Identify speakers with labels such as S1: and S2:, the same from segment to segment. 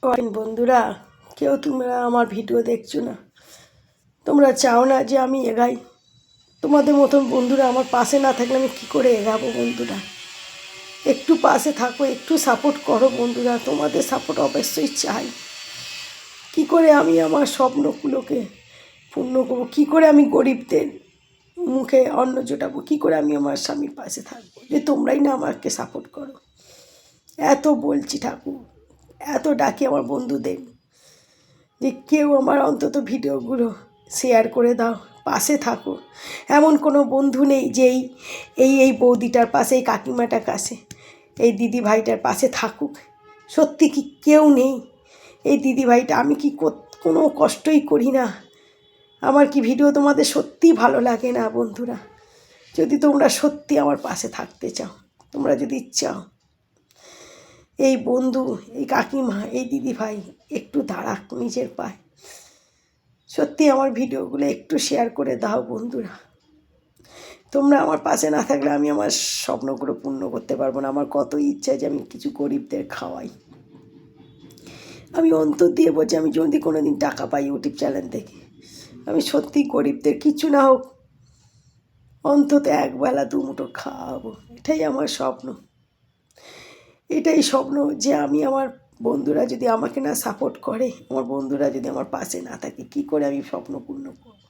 S1: বন্ধুরা, কেউ তোমরা আমার ভিডিও দেখছো না, তোমরা চাও না যে আমি এগাই। তোমাদের মতন বন্ধুরা আমার পাশে না থাকলে আমি কী করে এগাবো? বন্ধুরা একটু পাশে থাকো, একটু সাপোর্ট করো বন্ধুরা, তোমাদের সাপোর্ট অবশ্যই চাই। কি করে আমি আমার স্বপ্নগুলোকে পূর্ণ করবো? কী করে আমি গরিবদের মুখে অন্ন জোটাবো? কী করে আমি আমার স্বামীর পাশে থাকবো যে তোমরাই না আমাকে সাপোর্ট করো? এত বলছি ঠাকুর, এত ডাকি আমার বন্ধুদের যে কেউ আমার অন্তত ভিডিওগুলো শেয়ার করে দাও, পাশে থাকো। এমন কোনো বন্ধু নেই যে এই বৌদিটার পাশে, এই কাকিমাটার কাছে, এই দিদি ভাইটার পাশে থাকুক। সত্যি কি কেউ নেই? এই দিদি ভাইটা, আমি কি কোনো কষ্টই করি না? আমার কি ভিডিও তোমাদের সত্যিই ভালো লাগে না? বন্ধুরা, যদি তোমরা সত্যি আমার পাশে থাকতে চাও, তোমরা যদি চাও এই বন্ধু, এই কাকিমা, এই দিদি ভাই একটু দাঁড়াক নিজের পায়ে, সত্যি আমার ভিডিওগুলো একটু শেয়ার করে দাও বন্ধুরা। তোমরা আমার পাশে না থাকলে আমি আমার স্বপ্নগুলো পূর্ণ করতে পারবো না। আমার কত ইচ্ছা যে আমি কিছু গরিবদের খাওয়াই। আমি অন্তর দিয়ে বলছি, আমি যদি কোনো দিন টাকা পাই ইউটিউব চ্যানেল থেকে, আমি সত্যি গরিবদের কিছু না হোক অন্তত একবেলা দুমুঠো খাওয়াবো। এটাই আমার স্বপ্ন, এটাই স্বপ্ন যে আমি আমার বন্ধুরা যদি আমাকে না সাপোর্ট করে, আমার বন্ধুরা যদি আমার পাশে না থাকে, কী করে আমি স্বপ্ন পূর্ণ করব?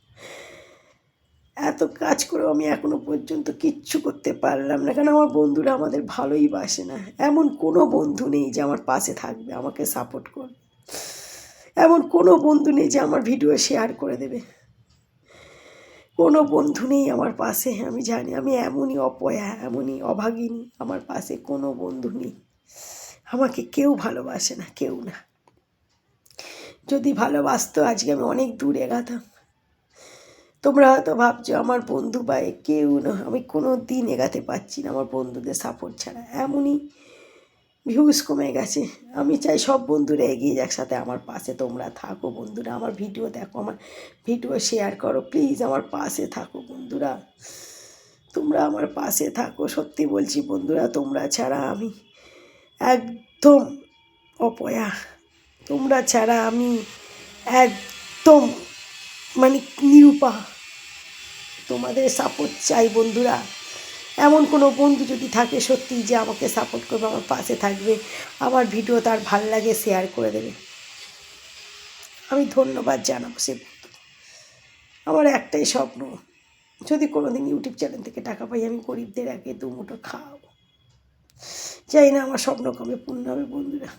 S1: এত কাজ করেও আমি এখনও পর্যন্ত কিচ্ছু করতে পারলাম না, কারণ আমার বন্ধুরা আমাদের ভালোই বাসে না। এমন কোনো বন্ধু নেই যে আমার পাশে থাকবে, আমাকে সাপোর্ট করবে। এমন কোনো বন্ধু নেই যে আমার ভিডিও শেয়ার করে দেবে। কোনো বন্ধু নেই আমার পাশে। আমি জানি আমি এমনই অপয়া, এমনই অভাগিনী, আমার পাশে কোনো বন্ধু নেই। আমাকে কেউ ভালোবাসে না, কেউ না। যদি ভালোবাসতো আজকে আমি অনেক দূর এগাতাম। তোমরা হয়তো ভাবছো আমার বন্ধু বা কেউ না, আমি কোনো দিন এগাতে পারছি না আমার বন্ধুদের সাপোর্ট ছাড়া। এমনই ভিউজ কমে গেছে। আমি চাই সব বন্ধুরা এগিয়ে যাক, সাথে আমার পাশে তোমরা থাকো বন্ধুরা। আমার ভিডিও দেখো, আমার ভিডিও শেয়ার করো, প্লিজ আমার পাশে থাকো বন্ধুরা। তোমরা আমার পাশে থাকো, সত্যি বলছি বন্ধুরা, তোমরা ছাড়া আমি একদম অপয়া। তোমরা ছাড়া আমি একদম মানে নিরুপা। তোমাদের সাপোর্ট চাই বন্ধুরা। এমন কোনো বন্ধু যদি থাকে সত্যি যে আমাকে সাপোর্ট করবে, আমার পাশে থাকবে, আমার ভিডিও তার ভাল লাগে শেয়ার করে দেবে, আমি ধন্যবাদ জানাবো সে বন্ধু। আমার একটাই স্বপ্ন, যদি কোনো দিন ইউটিউব চ্যানেল থেকে টাকা পাই, আমি গরিবদের একে দুমুঠো খাওয়াবো। চাই না আমার স্বপ্ন কবে পূর্ণ হবে বন্ধুরা।